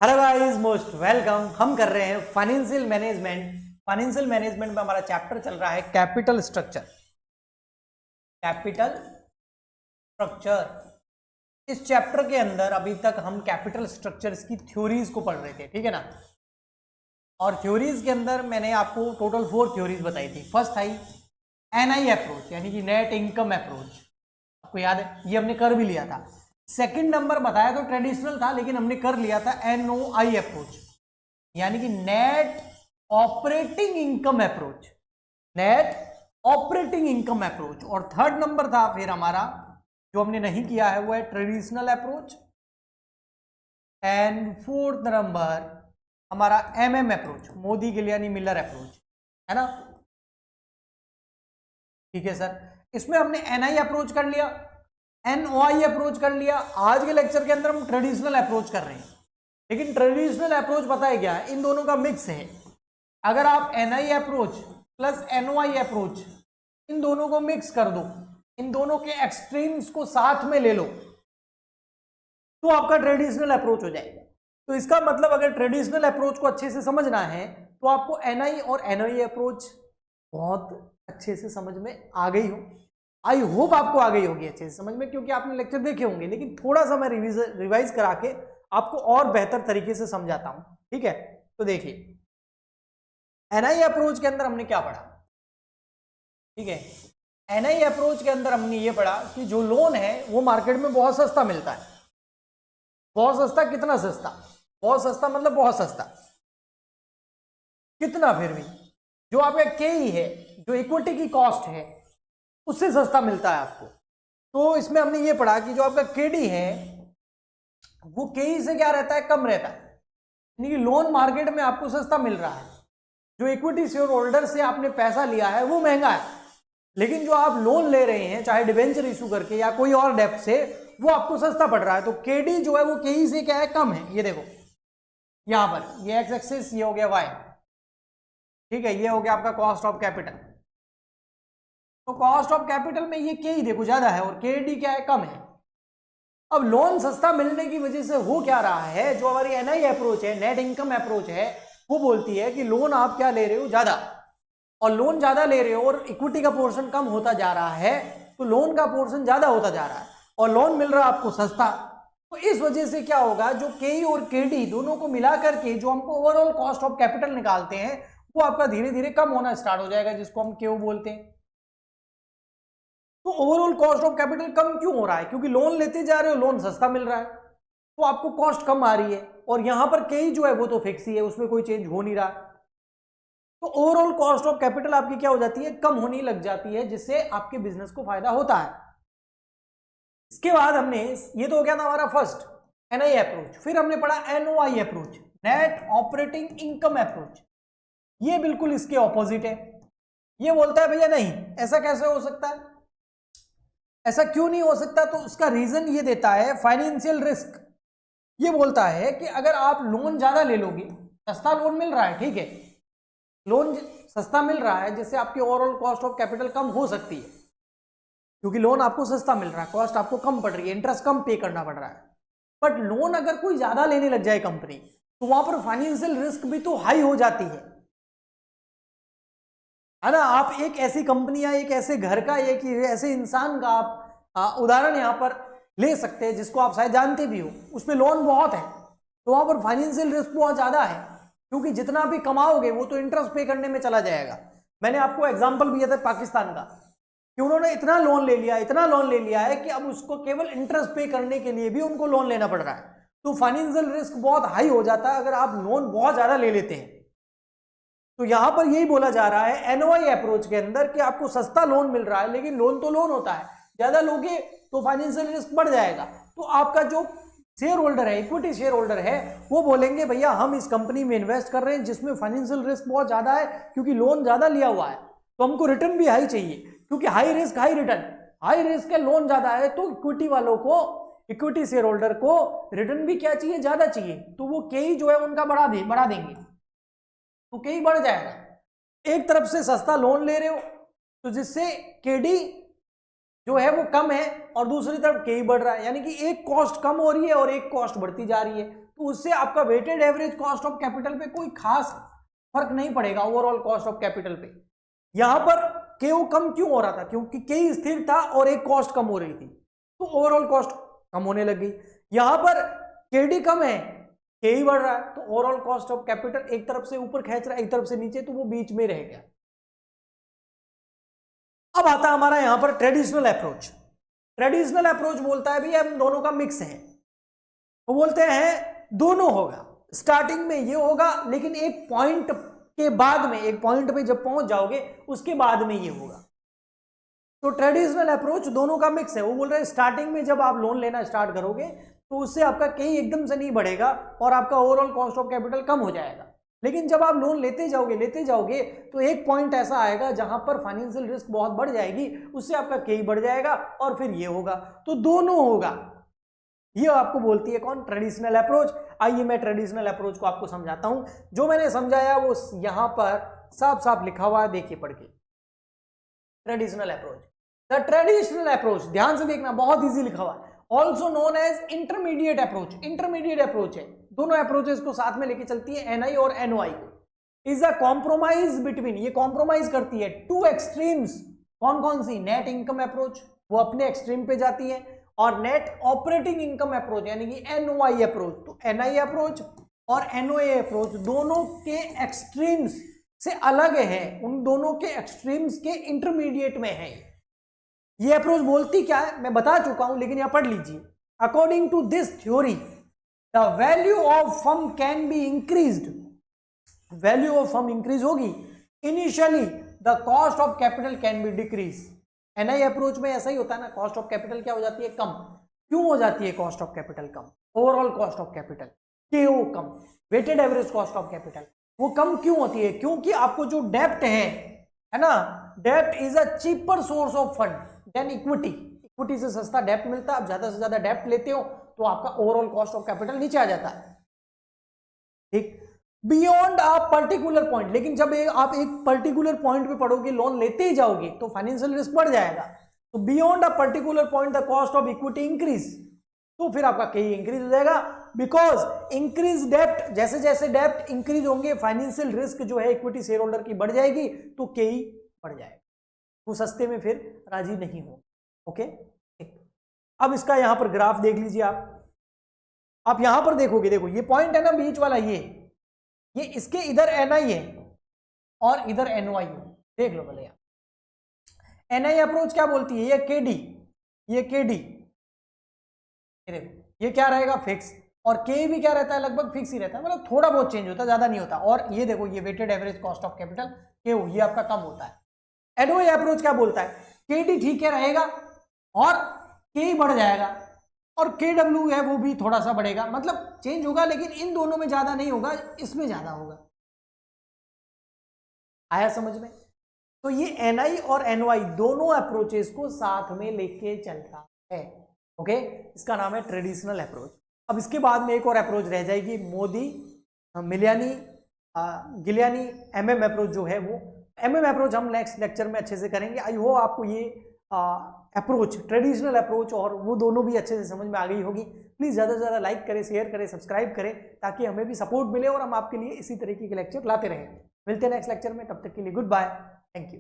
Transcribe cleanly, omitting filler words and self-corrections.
Hello guys, most welcome. हम कर रहे हैं फाइनेंशियल मैनेजमेंट। फाइनेंशियल मैनेजमेंट में हमारा चैप्टर चल रहा है कैपिटल स्ट्रक्चर। कैपिटल स्ट्रक्चर इस चैप्टर के अंदर अभी तक हम कैपिटल स्ट्रक्चर्स की थ्योरीज को पढ़ रहे थे, ठीक है ना। और थ्योरीज के अंदर मैंने आपको टोटल 4 थ्योरीज बताई थी। फर्स्ट आई एनआई अप्रोच, यानी कि नेट इनकम अप्रोच। आपको याद है, ये हमने कर भी लिया था। सेकंड नंबर बताया तो ट्रेडिशनल था, लेकिन हमने कर लिया था एनओआई अप्रोच, यानी कि net operating income approach. Net operating income approach. और थर्ड नंबर था फिर हमारा, जो हमने नहीं किया है, वो है traditional approach. And fourth number हमारा MM approach, Modigliani Miller approach, है ना। ठीक है सर, इसमें हमने एनआई अप्रोच कर लिया, एनओआई अप्रोच कर लिया। आज के लेक्चर के अंदर हम ट्रेडिशनल अप्रोच कर रहे हैं, लेकिन ट्रेडिशनल अप्रोच पता है क्या है, इन दोनों का मिक्स है। अगर आप NI approach plus NOI approach इन दोनों को मिक्स कर दो, इन दोनों के एक्सट्रीम्स को साथ में ले लो, तो आपका ट्रेडिशनल अप्रोच हो जाएगा। तो इसका मतलब अगर ट्रेडिशनल अप्रोच को अच्छे से समझना है तो आपको एनआई और एनओआई अप्रोच बहुत अच्छे से समझ में आ गई हो। आई होप आपको आ गई होगी अच्छे से समझ में, क्योंकि आपने लेक्चर देखे होंगे, लेकिन थोड़ा सा मैं रिवाइज करा के आपको और बेहतर तरीके से समझाता हूं, ठीक है। तो देखिए, एनआई अप्रोच के अंदर हमने क्या पढ़ा, ठीक है। एनआई अप्रोच के अंदर हमने ये पढ़ा कि जो लोन है वो मार्केट में बहुत सस्ता मिलता है। बहुत सस्ता, कितना सस्ता? बहुत सस्ता मतलब बहुत सस्ता। कितना? फिर भी जो आपका केई है, जो इक्विटी की कॉस्ट है, उससे सस्ता मिलता है आपको। तो इसमें हमने ये पढ़ा कि जो आपका केडी है वो केई से क्या रहता है, कम रहता है, यानी कि लोन मार्केट में आपको सस्ता मिल रहा है। जो इक्विटी शेयर होल्डर से आपने पैसा लिया है वो महंगा है, लेकिन जो आप लोन ले रहे हैं चाहे डिवेंचर इशू करके या कोई और डेप्थ से, वो आपको सस्ता पड़ रहा है। तो केडी जो है वो केई से क्या है, कम है। ये देखो यहां पर, ये एक्स एक्सिस, ये हो गया वाई, ठीक है। ये हो गया आपका कॉस्ट ऑफ कैपिटल। तो कॉस्ट ऑफ कैपिटल में ये के ही देखो ज्यादा है और के डी क्या है, कम है। अब लोन सस्ता मिलने की वजह से हो क्या रहा है, जो हमारी एनआई अप्रोच है, नेट इनकम अप्रोच है, वो बोलती है कि लोन आप क्या ले रहे हो, ज्यादा। और लोन ज्यादा ले रहे हो और इक्विटी का पोर्शन कम होता जा रहा है, तो लोन का पोर्शन ज्यादा होता जा रहा है और लोन मिल रहा है आपको सस्ता। तो इस वजह से क्या होगा, जो के और के डी दोनों को मिलाकर के जो हमको ओवरऑल कॉस्ट ऑफ कैपिटल निकालते हैं, वो आपका धीरे धीरे कम होना स्टार्ट हो जाएगा, जिसको हम क्यू बोलते हैं। तो ओवरऑल कॉस्ट ऑफ कैपिटल कम क्यों हो रहा है? क्योंकि लोन लेते जा रहे हो, लोन सस्ता मिल रहा है, तो आपको कॉस्ट कम आ रही है। और यहां पर के जो है वो तो फिक्स ही है, उसमें कोई चेंज हो नहीं रहा। तो ओवरऑल कॉस्ट ऑफ कैपिटल आपकी क्या हो जाती है, कम होने लग जाती है, जिससे आपके बिजनेस को फायदा होता है। इसके बाद हमने, ये तो हो गया था हमारा फर्स्ट एनआई अप्रोच। फिर हमने पढ़ा NOI approach, net operating income approach. ये बिल्कुल इसके ऑपोजिट है। ये बोलता है भैया नहीं, ऐसा कैसे हो सकता है, ऐसा क्यों नहीं हो सकता? तो उसका रीजन ये देता है फाइनेंशियल रिस्क। ये बोलता है कि अगर आप लोन ज्यादा ले लोगे, सस्ता लोन मिल रहा है, ठीक है, लोन सस्ता मिल रहा है, जिससे आपकी ओवरऑल कॉस्ट ऑफ कैपिटल कम हो सकती है, क्योंकि लोन आपको सस्ता मिल रहा है, कॉस्ट आपको कम पड़ रही है, इंटरेस्ट कम पे करना पड़ रहा है। बट लोन अगर कोई ज्यादा लेने लग जाए कंपनी, तो वहां पर फाइनेंशियल रिस्क भी तो हाई हो जाती है ना। आप एक ऐसी कंपनी या एक ऐसे घर का, एक ऐसे इंसान का आप उदाहरण यहां पर ले सकते हैं, जिसको आप शायद जानते भी हो, उसमें लोन बहुत है, तो वहां पर फाइनेंशियल रिस्क बहुत ज्यादा है, क्योंकि जितना भी कमाओगे वो तो इंटरेस्ट पे करने में चला जाएगा। मैंने आपको एग्जांपल दिया था पाकिस्तान का, कि उन्होंने इतना लोन ले लिया, इतना लोन ले लिया है कि अब उसको केवल इंटरेस्ट पे करने के लिए भी उनको लोन लेना पड़ रहा है। तो फाइनेंशियल रिस्क बहुत हाई हो जाता है अगर आप लोन बहुत ज्यादा ले लेते हैं। तो यहां पर यही बोला जा रहा है एनओआई अप्रोच के अंदर, कि आपको सस्ता लोन मिल रहा है, लेकिन लोन तो लोन होता है, ज्यादा लोगे तो फाइनेंशियल रिस्क बढ़ जाएगा। तो आपका जो शेयर होल्डर है, इक्विटी शेयर होल्डर है, वो बोलेंगे भैया हम इस कंपनी में इन्वेस्ट कर रहे हैं जिसमें फाइनेंशियल रिस्क बहुत ज्यादा है, क्योंकि लोन ज्यादा लिया हुआ है, तो हमको रिटर्न भी हाई चाहिए, क्योंकि high risk high return. High risk है, लोन ज्यादा है, तो इक्विटी वालों को, इक्विटी शेयर होल्डर को रिटर्न भी क्या चाहिए, ज्यादा चाहिए, तो वो के जो है उनका बढ़ा देंगे, तो के बढ़ जाएगा। एक तरफ से सस्ता लोन ले रहे हो, तो जिससे केडी जो है वो कम है, और दूसरी तरफ के बढ़ रहा है, यानी कि एक कॉस्ट कम हो रही है और एक कॉस्ट बढ़ती जा रही है। तो उससे आपका weighted average cost of capital पे कोई खास फर्क नहीं पड़ेगा ओवरऑल कॉस्ट ऑफ कैपिटल पे। यहां पर केओ कम क्यों हो रहा था? क्योंकि के स्थिर था और एक कॉस्ट कम हो रही थी, तो ओवरऑल कॉस्ट कम होने लगी। यहां पर केडी कम है, के ही बढ़ रहा है, तो ओवरऑल कॉस्ट ऑफ कैपिटल एक तरफ से ऊपर खींच रहा है, एक तरफ से नीचे, तो वो बीच में रह गया। अब आता हमारा यहां पर ट्रेडिशनल अप्रोच। ट्रेडिशनल अप्रोच बोलता है भी हम दोनों का मिक्स है, वो बोलते हैं दोनों होगा, स्टार्टिंग में ये होगा लेकिन एक पॉइंट के बाद में, एक पॉइंट पे जब पहुंच जाओगे उसके बाद में ये होगा। तो ट्रेडिशनल अप्रोच दोनों का मिक्स है। वो बोल रहे हैं स्टार्टिंग में जब आप लोन लेना स्टार्ट करोगे तो उससे आपका कहीं एकदम से नहीं बढ़ेगा और आपका ओवरऑल कॉस्ट ऑफ कैपिटल कम हो जाएगा, लेकिन जब आप लोन लेते जाओगे तो एक पॉइंट ऐसा आएगा जहां पर फाइनेंशियल रिस्क बहुत बढ़ जाएगी, उससे आपका के बढ़ जाएगा और फिर ये होगा। तो दोनों होगा, ये आपको बोलती है कौन? Traditional approach. आइए मैं ट्रेडिशनल अप्रोच को आपको समझाता हूं। जो मैंने समझाया वो यहां पर साफ साफ लिखा हुआ है, देखिए पढ़ के। Traditional approach, the traditional approach, ध्यान से देखना, बहुत इजी लिखा हुआ है। Also known as intermediate approach, intermediate approach है, दोनों अप्रोचेस को साथ में लेके चलती है, एनआई और एनओआई को। इज अ कॉम्प्रोमाइज बिटवीन, ये कॉम्प्रोमाइज करती है टू एक्सट्रीम्स। कौन कौन सी? नेट इनकम अप्रोच, वो अपने एक्सट्रीम पे जाती है, और नेट ऑपरेटिंग इनकम अप्रोच यानी कि एनओआई अप्रोच। तो एनआई अप्रोच और एनओए अप्रोच दोनों के एक्सट्रीम्स से अलग है, उन दोनों के एक्सट्रीम्स के इंटरमीडिएट में है। ये अप्रोच बोलती क्या है मैं बता चुका हूं, लेकिन यहां पढ़ लीजिए। According to this theory the value of firm can be increased, value of firm increase होगी, initially the cost of capital can be decrease. NI approach में ऐसा ही होता है ना, कॉस्ट ऑफ कैपिटल क्या हो जाती है? कम। क्यों हो जाती है कॉस्ट ऑफ कैपिटल कम? ओवरऑल कॉस्ट ऑफ कैपिटल केओ कम, weighted average cost of capital वो कम क्यों होती है? क्योंकि आपको जो डेप्ट है ना, डेप्ट is a cheaper source of fund than equity. Equity से सस्ता डेप्ट मिलता है, आप ज्यादा से ज्यादा डेप्ट लेते हो तो आपका ओवरऑल कॉस्ट ऑफ कैपिटल नीचे आ जाता है, ठीक। बियॉन्ड अ पर्टिकुलर पॉइंट, लेकिन जब आप एक पर्टिकुलर पॉइंट पे पढ़ोगे, लोन लेते ही जाओगे तो फाइनेंशियल रिस्क बढ़ जाएगा। तो beyond a particular point the cost of equity increase, तो फिर आपका के इंक्रीज हो जाएगा, बिकॉज इंक्रीज डेप्ट, जैसे जैसे डेप्ट इंक्रीज होंगे फाइनेंशियल रिस्क जो है इक्विटी शेयर होल्डर की बढ़ जाएगी, तो के ही बढ़ जाएगा, वो सस्ते में फिर राजी नहीं हो। ओके, अब इसका यहां पर ग्राफ देख लीजिए आप यहां पर देखोगे, देखो ये पॉइंट है ना बीच वाला, ये इसके इधर एनआई है और इधर एनओआई है, देख लो भले। एनआई अप्रोच क्या बोलती है? ये केडी, ये केडी, ये क्या रहेगा? फिक्स, और के भी क्या रहता है? लगभग फिक्स ही रहता है, मतलब थोड़ा बहुत चेंज होता है, ज्यादा नहीं होता। और ये देखो, ये weighted average cost of capital के ये आपका कम होता है। एनओए अप्रोच क्या बोलता है? केडी ठीक है रहेगा और के बढ़ जाएगा, और के डब्ल्यू है वो भी थोड़ा सा बढ़ेगा, मतलब चेंज होगा, लेकिन इन दोनों में ज्यादा नहीं होगा, इसमें ज्यादा होगा। आया समझ में? तो ये एनआई और एनओआई दोनों अप्रोचेस को साथ में लेके चलता है। ओके, इसका नाम है ट्रेडिशनल अप्रोच। अब इसके बाद में एक और अप्रोच रह जाएगी, मोदी मिलियानी गिलियानी एमएम अप्रोच जो है वो। एमएम अप्रोच हम नेक्स्ट लेक्चर में अच्छे से करेंगे। आई होप आपको ये अप्रोच, ट्रेडिशनल अप्रोच और वो दोनों भी अच्छे से समझ में आ गई होगी। प्लीज ज़्यादा से ज़्यादा लाइक करें, शेयर करें, सब्सक्राइब करें, ताकि हमें भी सपोर्ट मिले और हम आपके लिए इसी तरीके के लेक्चर लाते रहें। मिलते हैं नेक्स्ट लेक्चर में, तब तक के लिए गुड बाय, थैंक यू।